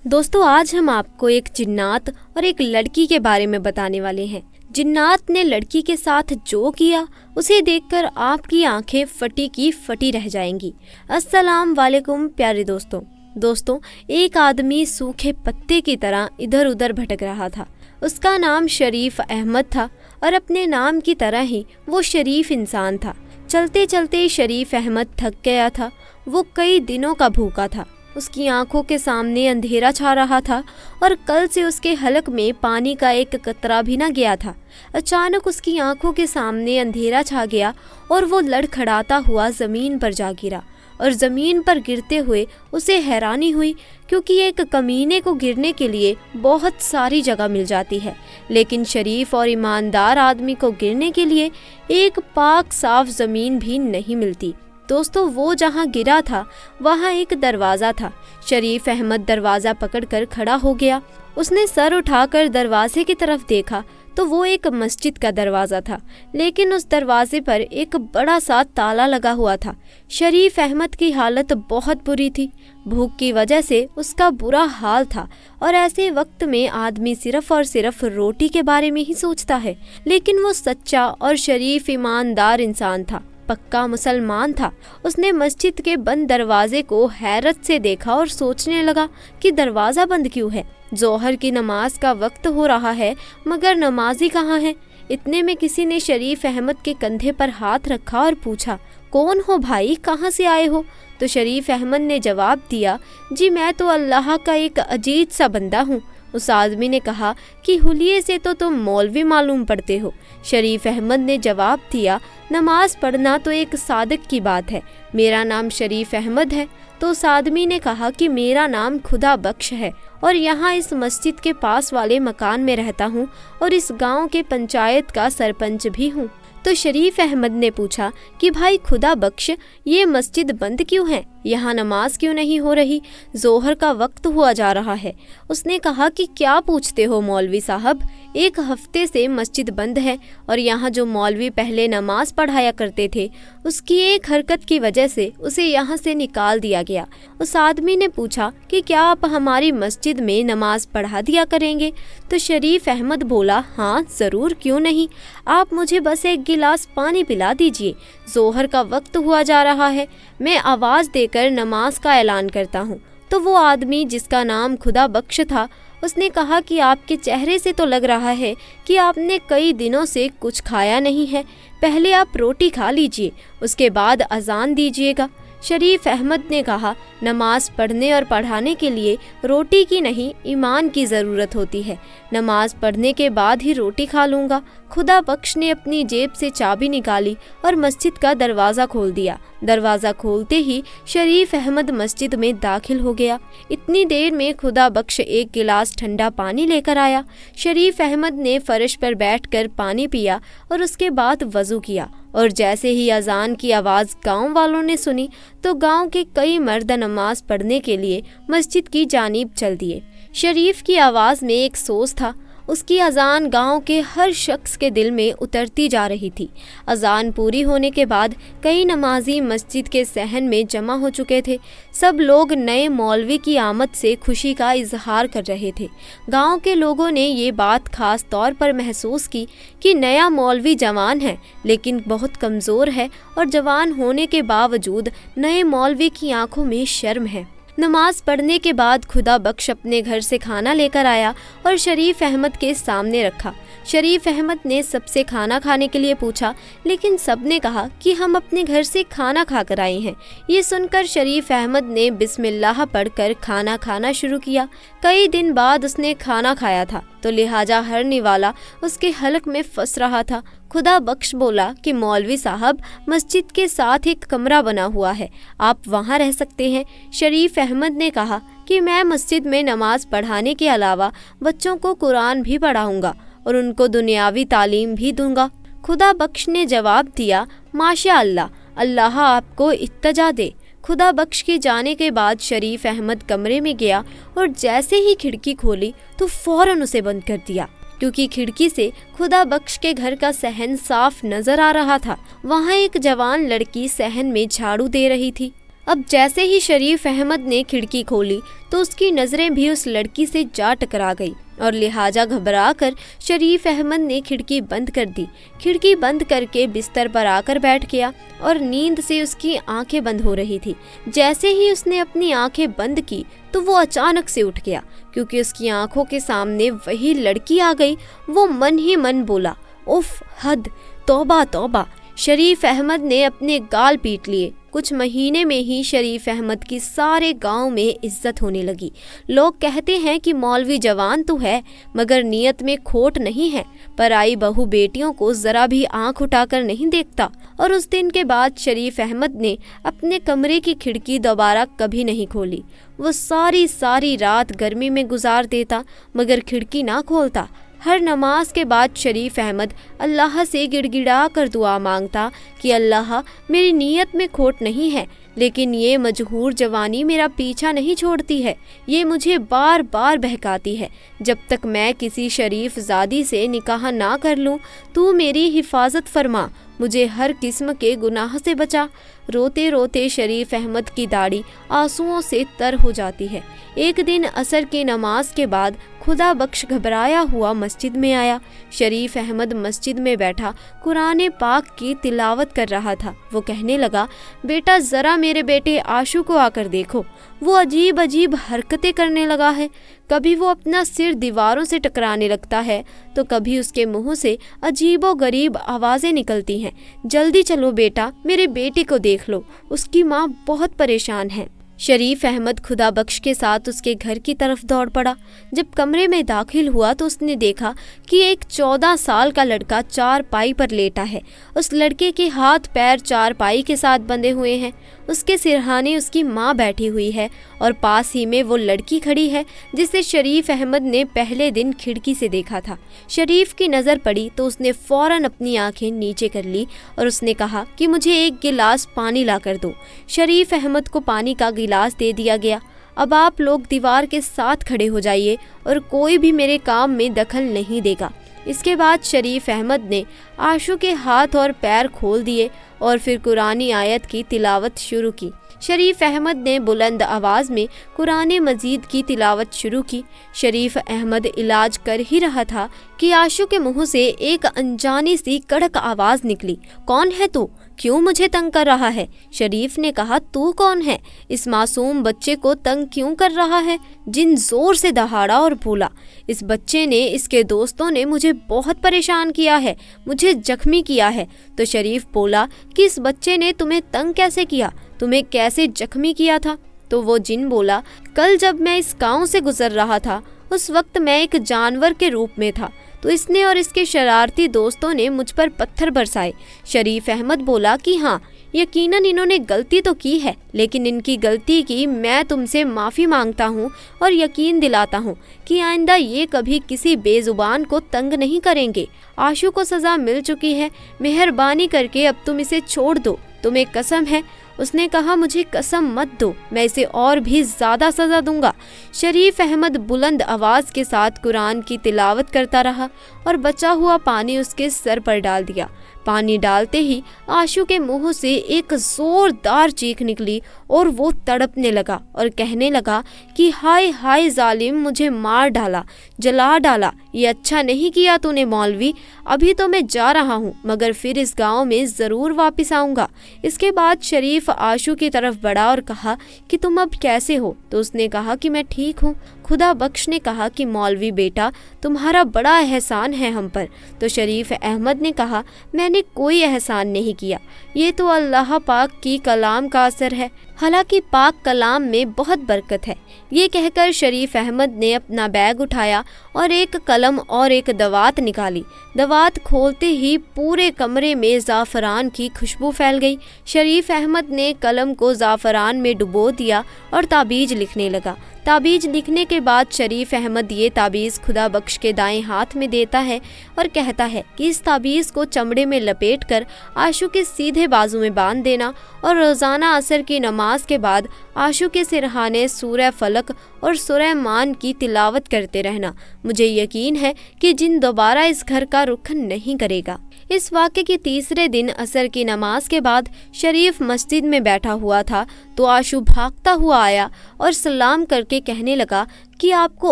दोस्तों आज हम आपको एक जिन्नात और एक लड़की के बारे में बताने वाले हैं। जिन्नात ने लड़की के साथ जो किया उसे देखकर आपकी आंखें फटी की फटी रह जाएंगी। अस्सलाम वालेकुम प्यारे दोस्तों, एक आदमी सूखे पत्ते की तरह इधर उधर भटक रहा था। उसका नाम शरीफ अहमद था और अपने नाम की तरह ही वो शरीफ इंसान था। चलते चलते शरीफ अहमद थक गया था। वो कई दिनों का भूखा था। उसकी आंखों के सामने अंधेरा छा रहा था और कल से उसके हलक में पानी का एक कतरा भी न गया था। अचानक उसकी आंखों के सामने अंधेरा छा गया और वो लड़खड़ाता हुआ ज़मीन पर जा गिरा। और ज़मीन पर गिरते हुए उसे हैरानी हुई, क्योंकि एक कमीने को गिरने के लिए बहुत सारी जगह मिल जाती है, लेकिन शरीफ और ईमानदार आदमी को गिरने के लिए एक पाक साफ ज़मीन भी नहीं मिलती। दोस्तों वो जहाँ गिरा था वहाँ एक दरवाज़ा था। शरीफ अहमद दरवाज़ा पकड़कर खड़ा हो गया। उसने सर उठाकर दरवाजे की तरफ देखा तो वो एक मस्जिद का दरवाज़ा था, लेकिन उस दरवाजे पर एक बड़ा सा ताला लगा हुआ था। शरीफ अहमद की हालत बहुत बुरी थी। भूख की वजह से उसका बुरा हाल था और ऐसे वक्त में आदमी सिर्फ और सिर्फ रोटी के बारे में ही सोचता है। लेकिन वो सच्चा और शरीफ ईमानदार इंसान था, पक्का मुसलमान था। उसने मस्जिद के बंद दरवाजे को हैरत से देखा और सोचने लगा कि दरवाज़ा बंद क्यों है। जोहर की नमाज का वक्त हो रहा है मगर नमाजी कहाँ है। इतने में किसी ने शरीफ अहमद के कंधे पर हाथ रखा और पूछा, कौन हो भाई, कहाँ से आए हो? तो शरीफ अहमद ने जवाब दिया, जी मैं तो अल्लाह का एक अजीज सा बंदा हूँ। उस आदमी ने कहा कि हुलिये से तो तुम मौलवी मालूम पड़ते हो। शरीफ अहमद ने जवाब दिया, नमाज पढ़ना तो एक सादिक की बात है, मेरा नाम शरीफ अहमद है। तो उस आदमी ने कहा कि मेरा नाम खुदा बख्श है और यहाँ इस मस्जिद के पास वाले मकान में रहता हूँ और इस गांव के पंचायत का सरपंच भी हूँ। तो शरीफ अहमद ने पूछा कि भाई खुदा बख्श, ये मस्जिद बंद क्यों है, यहाँ नमाज क्यों नहीं हो रही, जोहर का वक्त हुआ जा रहा है। उसने कहा कि क्या पूछते हो मौलवी साहब, एक हफ्ते से मस्जिद बंद है और यहाँ जो मौलवी पहले नमाज पढ़ाया करते थे उसकी एक हरकत की वजह से उसे यहाँ से निकाल दिया गया। उस आदमी ने पूछा कि क्या आप हमारी मस्जिद में नमाज पढ़ा दिया करेंगे? तो शरीफ अहमद बोला, हाँ ज़रूर, क्यों नहीं, आप मुझे बस एक गिलास पानी पिला दीजिए। जोहर का वक्त हुआ जा रहा है, मैं आवाज़ देकर नमाज का ऐलान करता हूँ। तो वो आदमी जिसका नाम खुदा बख्श था उसने कहा कि आपके चेहरे से तो लग रहा है कि आपने कई दिनों से कुछ खाया नहीं है, पहले आप रोटी खा लीजिए, उसके बाद अजान दीजिएगा। शरीफ अहमद ने कहा, नमाज पढ़ने और पढ़ाने के लिए रोटी की नहीं ईमान की ज़रूरत होती है, नमाज पढ़ने के बाद ही रोटी खा लूँगा। खुदा बख्श ने अपनी जेब से चाबी निकाली और मस्जिद का दरवाज़ा खोल दिया। दरवाज़ा खोलते ही शरीफ अहमद मस्जिद में दाखिल हो गया। इतनी देर में खुदा बख्श एक गिलास ठंडा पानी लेकर आया। शरीफ अहमद ने फर्श पर बैठकर पानी पिया और उसके बाद वज़ू किया और जैसे ही अजान की आवाज़ गांव वालों ने सुनी तो गांव के कई मर्द नमाज पढ़ने के लिए मस्जिद की जानिब चल दिए। शरीफ की आवाज़ में एक सोज था। उसकी अजान गांव के हर शख्स के दिल में उतरती जा रही थी। अजान पूरी होने के बाद कई नमाजी मस्जिद के सहन में जमा हो चुके थे। सब लोग नए मौलवी की आमद से खुशी का इजहार कर रहे थे। गांव के लोगों ने ये बात खास तौर पर महसूस की कि नया मौलवी जवान है लेकिन बहुत कमज़ोर है और जवान होने के बावजूद नए मौलवी की आंखों में शर्म है। नमाज पढ़ने के बाद खुदा बख्श अपने घर से खाना लेकर आया और शरीफ अहमद के सामने रखा। शरीफ अहमद ने सबसे खाना खाने के लिए पूछा, लेकिन सब ने कहा कि हम अपने घर से खाना खाकर आए हैं। ये सुनकर शरीफ अहमद ने बिस्मिल्लाह पढ़कर खाना खाना शुरू किया। कई दिन बाद उसने खाना खाया था तो लिहाजा हर निवाला उसके हलक में फंस रहा था। खुदा बख्श बोला कि मौलवी साहब, मस्जिद के साथ एक कमरा बना हुआ है, आप वहाँ रह सकते हैं। शरीफ अहमद ने कहा कि मैं मस्जिद में नमाज पढ़ाने के अलावा बच्चों को कुरान भी पढ़ाऊँगा और उनको दुनियावी तालीम भी दूंगा। खुदा बख्श ने जवाब दिया, माशा अल्लाह, अल्लाह आपको इत्तजा दे। खुदा बख्श के जाने के बाद शरीफ अहमद कमरे में गया और जैसे ही खिड़की खोली तो फौरन उसे बंद कर दिया, क्योंकि खिड़की से खुदा बख्श के घर का सहन साफ नजर आ रहा था। वहाँ एक जवान लड़की सहन में झाड़ू दे रही थी। اب جیسے ہی شریف احمد نے کھڑکی کھولی تو اس کی نظریں بھی اس لڑکی سے جا ٹکرا گئی اور لہٰذا گھبرا کر شریف احمد نے کھڑکی بند کر دی۔ کھڑکی بند کر کے بستر پر آ کر بیٹھ گیا اور نیند سے اس کی آنکھیں بند ہو رہی تھی۔ جیسے ہی اس نے اپنی آنکھیں بند کی تو وہ اچانک سے اٹھ گیا، کیونکہ اس کی آنکھوں کے سامنے وہی لڑکی آ گئی۔ وہ من ہی من بولا، اف، حد، توبہ توبہ۔ شریف احمد نے اپنے گال پیٹ لیے۔ کچھ مہینے میں ہی شریف احمد کی سارے گاؤں میں عزت ہونے لگی۔ لوگ کہتے ہیں کہ مولوی جوان تو ہے مگر نیت میں کھوٹ نہیں ہے، پرائی بہو بیٹیوں کو ذرا بھی آنکھ اٹھا کر نہیں دیکھتا۔ اور اس دن کے بعد شریف احمد نے اپنے کمرے کی کھڑکی دوبارہ کبھی نہیں کھولی۔ وہ ساری رات گرمی میں گزار دیتا مگر کھڑکی نہ کھولتا۔ ہر نماز کے بعد شریف احمد اللہ سے گڑ گڑا کر دعا مانگتا کہ اللہ، میری نیت میں کھوٹ نہیں ہے، لیکن یہ مجہور جوانی میرا پیچھا نہیں چھوڑتی ہے، یہ مجھے بار بار بہکاتی ہے۔ جب تک میں کسی شریف زادی سے نکاح نہ کر لوں تو میری حفاظت فرما، مجھے ہر قسم کے گناہ سے بچا۔ روتے روتے شریف احمد کی داڑھی آنسوؤں سے تر ہو جاتی ہے۔ ایک دن عصر کی نماز کے بعد خدا بخش گھبرایا ہوا مسجد میں آیا۔ شریف احمد مسجد میں بیٹھا قرآن پاک کی تلاوت کر رہا تھا۔ وہ کہنے لگا، بیٹا ذرا میرے بیٹے آشو کو آ کر دیکھو، وہ عجیب حرکتیں کرنے لگا ہے۔ کبھی وہ اپنا سر دیواروں سے ٹکرانے لگتا ہے تو کبھی اس کے منہ سے عجیب و غریب آوازیں نکلتی ہیں۔ جلدی چلو بیٹا، میرے بیٹے کو دیکھ لو، اس کی ماں بہت پریشان ہے۔ شریف احمد خدا بخش کے ساتھ اس کے گھر کی طرف دوڑ پڑا۔ جب کمرے میں داخل ہوا تو اس نے دیکھا کہ ایک 14 سال کا لڑکا چارپائی پر لیٹا ہے۔ اس لڑکے کے ہاتھ پیر چارپائی کے ساتھ بندھے ہوئے ہیں۔ اس کے سرہانے اس کی ماں بیٹھی ہوئی ہے اور پاس ہی میں وہ لڑکی کھڑی ہے جسے شریف احمد نے پہلے دن کھڑکی سے دیکھا تھا۔ شریف کی نظر پڑی تو اس نے فوراً اپنی آنکھیں نیچے کر لی اور اس نے کہا کہ مجھے ایک گلاس پانی لا کر دو۔ شریف احمد کو پانی کا گلاس دے دیا گیا۔ اب آپ لوگ دیوار کے ساتھ کھڑے ہو جائیے اور کوئی بھی میرے کام میں دخل نہیں دے گا۔ اس کے بعد شریف احمد نے آشو کے ہاتھ اور پیر کھول دیے اور پھر قرآنی آیت کی تلاوت شروع کی۔ شریف احمد نے بلند آواز میں قرآن مجید کی تلاوت شروع کی۔ شریف احمد علاج کر ہی رہا تھا کہ آشو کے منہ سے ایک انجانی سی کڑک آواز نکلی، کون ہے تو؟ کیوں مجھے تنگ کر رہا ہے؟ شریف نے کہا، تو کون ہے؟ اس معصوم بچے کو تنگ کیوں کر رہا ہے؟ جن زور سے دہاڑا اور بولا، اس بچے نے، اس کے دوستوں نے مجھے بہت پریشان کیا ہے، مجھے زخمی کیا ہے۔ تو شریف بولا کہ اس بچے نے تمہیں تنگ کیسے کیا؟ تمہیں کیسے زخمی کیا تھا؟ تو وہ جن بولا، کل جب میں اس گاؤں سے گزر رہا تھا اس وقت میں ایک جانور کے روپ میں تھا، تو اس نے اور اس کے شرارتی دوستوں نے مجھ پر پتھر برسائے۔ شریف احمد بولا کہ ہاں، یقیناً انہوں نے غلطی تو کی ہے، لیکن ان کی غلطی کی میں تم سے معافی مانگتا ہوں اور یقین دلاتا ہوں کہ آئندہ یہ کبھی کسی بے زبان کو تنگ نہیں کریں گے۔ آشو کو سزا مل چکی ہے، مہربانی کر کے اب تم اسے چھوڑ دو، تمہیں قسم ہے۔ اس نے کہا، مجھے قسم مت دو، میں اسے اور بھی زیادہ سزا دوں گا۔ شریف احمد بلند آواز کے ساتھ قرآن کی تلاوت کرتا رہا اور بچا ہوا پانی اس کے سر پر ڈال دیا۔ پانی ڈالتے ہی آشو کے منہ سے ایک زوردار چیخ نکلی اور وہ تڑپنے لگا اور کہنے لگا کہ ہائے ہائے ظالم، مجھے مار ڈالا، جلا ڈالا، یہ اچھا نہیں کیا تو نے مولوی۔ ابھی تو میں جا رہا ہوں مگر پھر اس گاؤں میں ضرور واپس آؤں گا۔ اس کے بعد شریف آشو کی طرف بڑھا اور کہا کہ تم اب کیسے ہو؟ تو اس نے کہا کہ میں ٹھیک ہوں۔ خدا بخش نے کہا کہ مولوی بیٹا، تمہارا بڑا احسان ہے ہم پر۔ تو شریف احمد نے کہا، میں نے کوئی احسان نہیں کیا، یہ تو اللہ پاک کی کلام کا اثر ہے، حالانکہ پاک کلام میں بہت برکت ہے۔ یہ کہہ کر شریف احمد نے اپنا بیگ اٹھایا اور ایک قلم اور ایک دوات نکالی۔ دوات کھولتے ہی پورے کمرے میں زعفران کی خوشبو پھیل گئی۔ شریف احمد نے قلم کو زعفران میں ڈبو دیا اور تعبیذ لکھنے لگا۔ تعبیذ لکھنے کے بعد شریف احمد یہ تعبیذ خدا بخش کے دائیں ہاتھ میں دیتا ہے اور کہتا ہے کہ اس تعبیذ کو چمڑے میں لپیٹ کر آشو کے سیدھے بازو میں باندھ دینا اور روزانہ عصر کی نماز کے بعد आशू के सिरहाने सूरह फलक और सूरह मान की तिलावत करते रहना। मुझे यकीन है कि जिन दोबारा इस घर का रुख नहीं करेगा। इस वाक़े के तीसरे दिन असर की नमाज के बाद शरीफ मस्जिद में बैठा हुआ था तो आशू भागता हुआ आया और सलाम करके कहने लगा कि आपको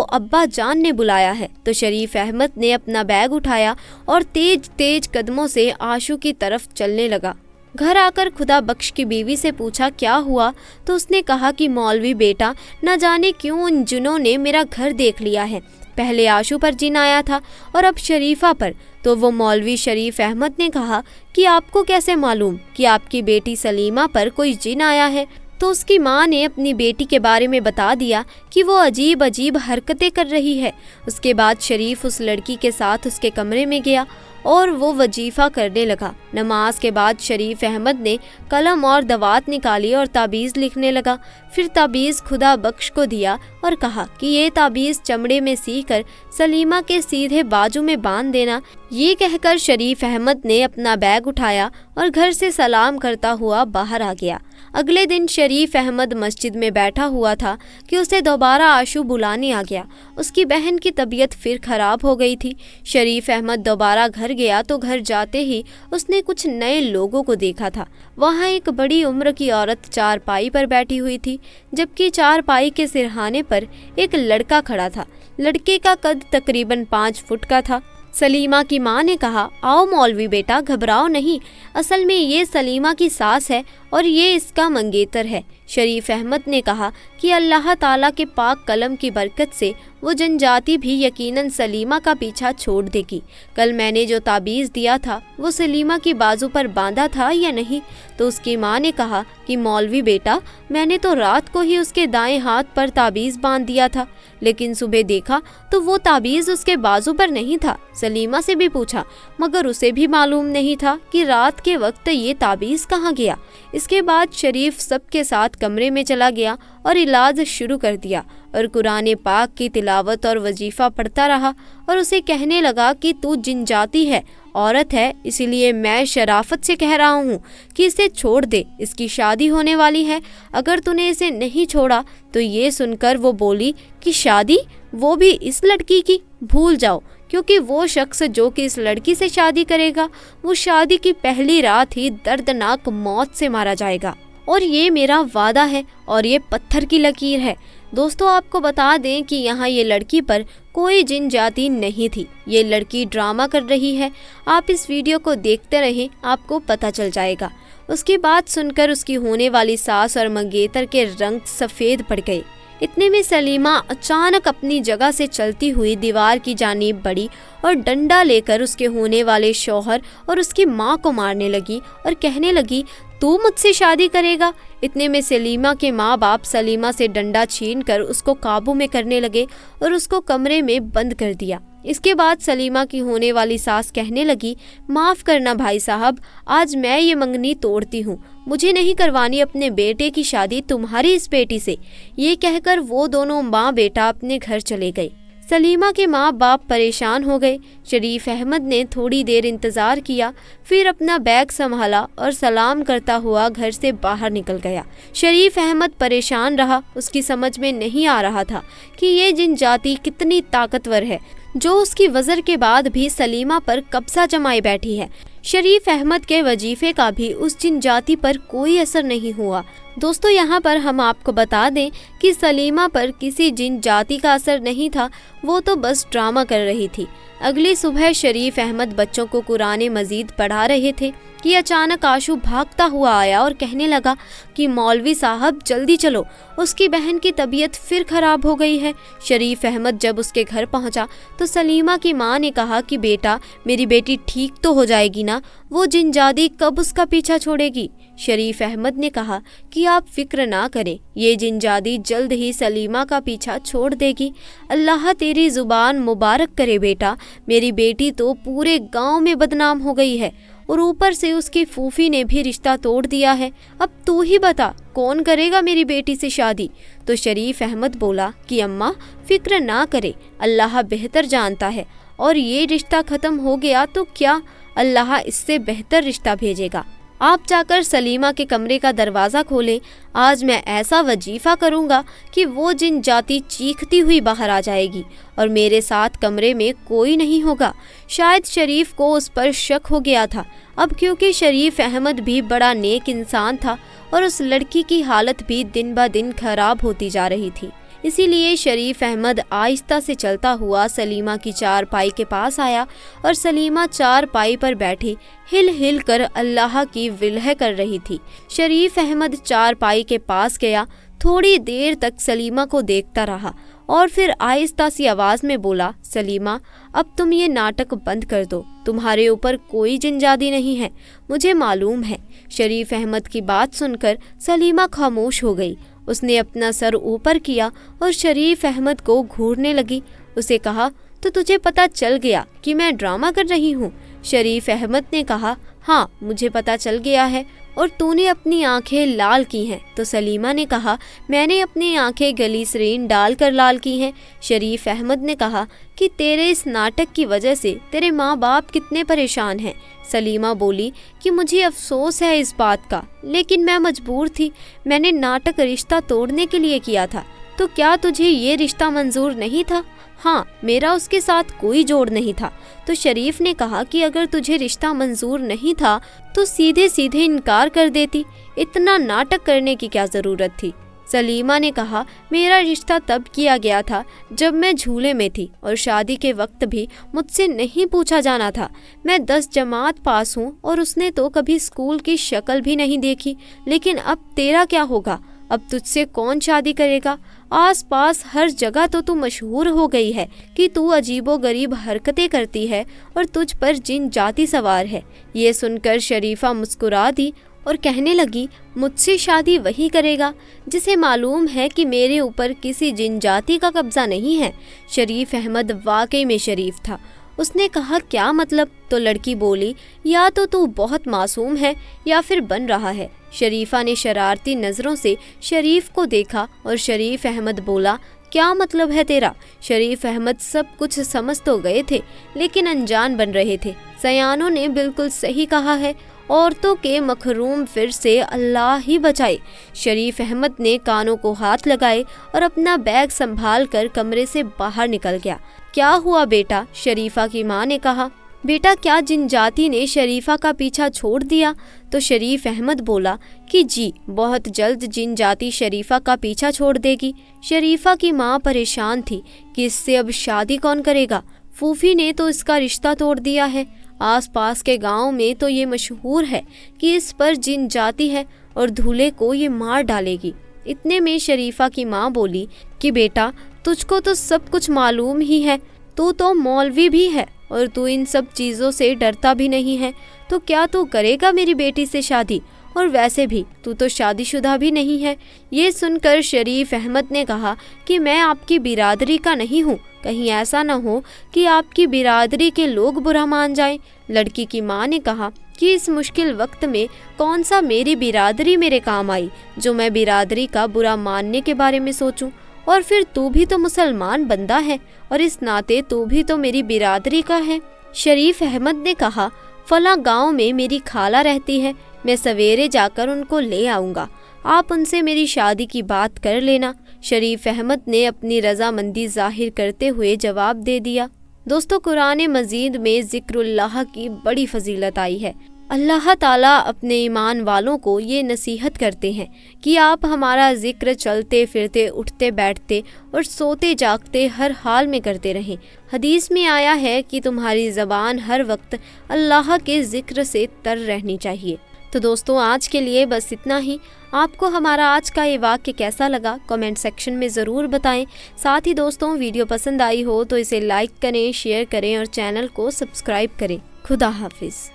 अब्बा जान ने बुलाया है। तो शरीफ अहमद ने अपना बैग उठाया और तेज तेज कदमों से आशू की तरफ चलने लगा। घर आकर खुदा बख्श की बीवी से पूछा क्या हुआ, तो उसने कहा कि मौलवी बेटा, न जाने क्यों उन जिनों ने मेरा घर देख लिया है। पहले आशू पर जिन आया था और अब शरीफा पर। तो वो मौलवी शरीफ अहमद ने कहा कि आपको कैसे मालूम कि आपकी बेटी सलीमा पर कोई जिन आया है। तो उसकी माँ ने अपनी बेटी के बारे में बता दिया कि वो अजीब अजीब हरकतें कर रही है। उसके बाद शरीफ उस लड़की के साथ उसके कमरे में गया और वो वजीफ़ा करने लगा। नमाज के बाद शरीफ अहमद ने कलम और दवात निकाली और ताबीज़ लिखने लगा। फिर ताबीज़ खुदा बख्श को दिया और कहा कि ये ताबीज़ चमड़े में सीकर सलीमा के सीधे बाजू में बांध देना। ये कहकर शरीफ अहमद ने अपना बैग उठाया और घर से सलाम करता हुआ बाहर आ गया। अगले दिन शरीफ अहमद मस्जिद में बैठा हुआ था कि उसे दोबारा आशू बुलाने आ गया। उसकी बहन की तबीयत फिर खराब हो गई थी। शरीफ अहमद दोबारा घर गया तो घर जाते ही उसने कुछ नए लोगों को देखा था। वहाँ एक बड़ी उम्र की औरत चारपाई पर बैठी हुई थी, जबकि चारपाई के सिरहाने पर एक लड़का खड़ा था। लड़के का कद तकरीबन 5 फुट का था। सलीमा की माँ ने कहा, आओ मौलवी बेटा, घबराओ नहीं, असल में ये सलीमा की सास है और ये इसका मंगेतर है। शरीफ अहमद ने कहा कि अल्लाह ताला के पाक कलम की बरकत से वो जनजाति भी यकीनन सलीमा का पीछा छोड़ देगी। कल मैंने जो ताबीज़ दिया था वो सलीमा की बाजू पर बांधा था या नहीं? तो उसकी माँ ने कहा कि मौलवी बेटा, मैंने तो रात को ही उसके दाएं हाथ पर ताबीज़ बांध दिया था, लेकिन सुबह देखा तो वो ताबीज़ उसके बाजू पर नहीं था। सलीमा से भी पूछा, मगर उसे भी मालूम नहीं था कि रात के वक्त ये ताबीज़ कहाँ गया। इसके बाद शरीफ सबके साथ कमरे में चला गया और इलाज शुरू कर दिया और कुरान पाक की तिलावत और वजीफ़ा पढ़ता रहा और उसे कहने लगा कि तू जिन जाती है, औरत है, इसीलिए मैं शराफत से कह रहा हूँ कि इसे छोड़ दे, इसकी शादी होने वाली है। अगर तूने इसे नहीं छोड़ा तो ये सुनकर वो बोली कि शादी, वो भी इस लड़की की? भूल जाओ, क्योंकि वो शख्स जो कि इस लड़की से शादी करेगा वो शादी की पहली रात ही दर्दनाक मौत से मारा जाएगा, और ये मेरा वादा है और ये पत्थर की लकीर है। दोस्तों, आपको बता दें कि यहाँ ये लड़की पर कोई जिन जाति नहीं थी। ये लड़की ड्रामा कर रही है। आप इस वीडियो को देखते रहें, आपको पता चल जाएगा। उसकी बात सुनकर उसकी होने वाली सास और मंगेतर के रंग सफ़ेद पड़ गए। इतने में सलीमा अचानक अपनी जगह से चलती हुई दीवार की जानिब बढ़ी और डंडा लेकर उसके होने वाले शौहर और उसकी माँ को मारने लगी और कहने लगी, तू मुझसे शादी करेगा? इतने में सलीमा के माँ बाप सलीमा से डंडा छीनकर उसको काबू में करने लगे और उसको कमरे में बंद कर दिया। इसके बाद सलीमा की होने वाली सास कहने लगी, माफ़ करना भाई साहब, आज मैं ये मंगनी तोड़ती हूँ, मुझे नहीं करवानी अपने बेटे की शादी तुम्हारी इस बेटी से। ये कहकर वो दोनों माँ बेटा अपने घर चले गए। सलीमा के माँ बाप परेशान हो गए। शरीफ अहमद ने थोड़ी देर इंतज़ार किया, फिर अपना बैग संभाला और सलाम करता हुआ घर से बाहर निकल गया। शरीफ अहमद परेशान रहा। उसकी समझ में नहीं आ रहा था कि ये जिन जाति कितनी ताकतवर है जो उसकी वज़र के बाद भी सलीमा पर कब्जा जमाए बैठी है। शरीफ अहमद के वजीफे का भी उस जिन जाति पर कोई असर नहीं हुआ। दोस्तों, यहाँ पर हम आपको बता दें कि सलीमा पर किसी जिन जाति का असर नहीं था, वो तो बस ड्रामा कर रही थी। अगली सुबह शरीफ अहमद बच्चों को कुरान मजीद पढ़ा रहे थे कि अचानक आशू भागता हुआ आया और कहने लगा कि मौलवी साहब जल्दी चलो, उसकी बहन की तबीयत फिर खराब हो गई है। शरीफ अहमद जब उसके घर पहुंचा तो सलीमा की माँ ने कहा कि बेटा, मेरी बेटी ठीक तो हो जाएगी ना, वो जिनजादी कब उसका पीछा छोड़ेगी? शरीफ अहमद ने कहा कि आप फिक्र ना करें, ये जिनजादी जल्द ही सलीमा का पीछा छोड़ देगी। अल्लाह तेरी ज़ुबान मुबारक करे बेटा, मेरी बेटी तो पूरे गांव में बदनाम हो गई है और ऊपर से उसकी फूफी ने भी रिश्ता तोड़ दिया है। अब तू ही बता, कौन करेगा मेरी बेटी से शादी? तो शरीफ अहमद बोला कि अम्मा फिक्र ना करे, अल्लाह बेहतर जानता है, और ये रिश्ता ख़त्म हो गया तो क्या, अल्लाह इससे बेहतर रिश्ता भेजेगा। आप जाकर सलीमा के कमरे का दरवाज़ा खोलें। आज मैं ऐसा वजीफ़ा करूँगा कि वो जिन जाति चीखती हुई बाहर आ जाएगी और मेरे साथ कमरे में कोई नहीं होगा। शायद शरीफ को उस पर शक हो गया था। अब क्योंकि शरीफ अहमद भी बड़ा नेक इंसान था और उस लड़की की हालत भी दिन ब दिन खराब होती जा रही थी, इसीलिए शरीफ अहमद आहिस्ता से चलता हुआ सलीमा की चारपाई के पास आया और सलीमा चारपाई पर बैठी हिल हिल कर अल्लाह की विलह कर रही थी। शरीफ अहमद चारपाई के पास गया, थोड़ी देर तक सलीमा को देखता रहा और फिर आहिस्ता सी आवाज़ में बोला, सलीमा, अब तुम ये नाटक बंद कर दो। तुम्हारे ऊपर कोई जिनजादी नहीं है, मुझे मालूम है। शरीफ अहमद की बात सुनकर सलीमा खामोश हो गई। उसने अपना सर ऊपर किया और शरीफ अहमद को घूरने लगी। उसे कहा, तो तुझे पता चल गया कि मैं ड्रामा कर रही हूँ? शरीफ अहमद ने कहा, हाँ मुझे पता चल गया है, और तूने अपनी आंखें लाल की हैं। तो सलीमा ने कहा, मैंने अपनी आंखें ग्लिसरीन डालकर लाल की हैं। शरीफ अहमद ने कहा कि तेरे इस नाटक की वजह से तेरे माँ बाप कितने परेशान हैं। सलीमा बोली कि मुझे अफसोस है इस बात का, लेकिन मैं मजबूर थी। मैंने नाटक रिश्ता तोड़ने के लिए किया था। तो क्या तुझे ये रिश्ता मंजूर नहीं था? हाँ, मेरा उसके साथ कोई जोड़ नहीं था। तो शरीफ ने कहा कि अगर तुझे रिश्ता मंजूर नहीं था तो सीधे सीधे इनकार कर देती, इतना नाटक करने की क्या ज़रूरत थी? सलीमा ने कहा, मेरा रिश्ता तब किया गया था जब मैं झूले में थी और शादी के वक्त भी मुझसे नहीं पूछा जाना था। मैं 10 जमात पास हूँ और उसने तो कभी स्कूल की शक्ल भी नहीं देखी। लेकिन अब तेरा क्या होगा? अब तुझसे कौन शादी करेगा? आस पास हर जगह तो तू मशहूर हो गई है कि तू अजीबो गरीब हरकतें करती है और तुझ पर जिन जाति सवार है। ये सुनकर शरीफा मुस्कुरा दी और कहने लगी, मुझसे शादी वही करेगा जिसे मालूम है कि मेरे ऊपर किसी जिन जाति का कब्जा नहीं है। शरीफ अहमद वाकई में शरीफ था। उसने कहा, क्या मतलब? तो लड़की बोली, या तो तू बहुत मासूम है या फिर बन रहा है। शरीफा ने शरारती नज़रों से शरीफ को देखा और शरीफ अहमद बोला, क्या मतलब है तेरा? शरीफ अहमद सब कुछ समझ तो गए थे लेकिन अनजान बन रहे थे। सयानों ने बिल्कुल सही कहा है, औरतों के मखरूम फिर से अल्लाह ही बचाए। शरीफ अहमद ने कानों को हाथ लगाए और अपना बैग संभाल कर कमरे से बाहर निकल गया। क्या हुआ बेटा? शरीफा की माँ ने कहा। बेटा, क्या जिन जाति ने शरीफा का पीछा छोड़ दिया? तो शरीफ अहमद बोला कि जी, बहुत जल्द जिन जाति शरीफा का पीछा छोड़ देगी। शरीफा की माँ परेशान थी कि इससे अब शादी कौन करेगा। फूफी ने तो इसका रिश्ता तोड़ दिया है। आसपास के गांव में तो ये मशहूर है कि इस पर जिन जाति है और दूल्हे को ये मार डालेगी। इतने में शरीफा की माँ बोली कि बेटा, तुझको तो सब कुछ मालूम ही है, तू तो मौलवी भी है और तू इन सब चीज़ों से डरता भी नहीं है। तो क्या तू करेगा मेरी बेटी से शादी? और वैसे भी तू तो शादीशुदा भी नहीं है। ये सुनकर शरीफ अहमद ने कहा कि मैं आपकी बिरादरी का नहीं हूँ, कहीं ऐसा न हो कि आपकी बिरादरी के लोग बुरा मान जाएं। लड़की की माँ ने कहा कि इस मुश्किल वक्त में कौन सा मेरी बिरादरी मेरे काम आई जो मैं बिरादरी का बुरा मानने के बारे में सोचूं। और फिर तू भी तो मुसलमान बंदा है और इस नाते तू भी तो मेरी बिरादरी का है। शरीफ अहमद ने कहा, फला गांव में मेरी खाला रहती है, मैं सवेरे जाकर उनको ले आऊँगा, आप उनसे मेरी शादी की बात कर लेना। शरीफ अहमद ने अपनी रजामंदी जाहिर करते हुए जवाब दे दिया। दोस्तों, कुरान मजीद में ज़िक्रुल्लाह की बड़ी फजीलत आई है। अल्लाह ताला अपने ईमान वालों को ये नसीहत करते हैं कि आप हमारा ज़िक्र चलते फिरते, उठते बैठते और सोते जागते हर हाल में करते रहें। हदीस में आया है कि तुम्हारी ज़बान हर वक्त अल्लाह के ज़िक्र से तर रहनी चाहिए। तो दोस्तों, आज के लिए बस इतना ही। आपको हमारा आज का ये वाक्य कैसा लगा कमेंट सेक्शन में ज़रूर बताएं। साथ ही दोस्तों, वीडियो पसंद आई हो तो इसे लाइक करें, शेयर करें और चैनल को सब्सक्राइब करें। खुदा हाफिज़।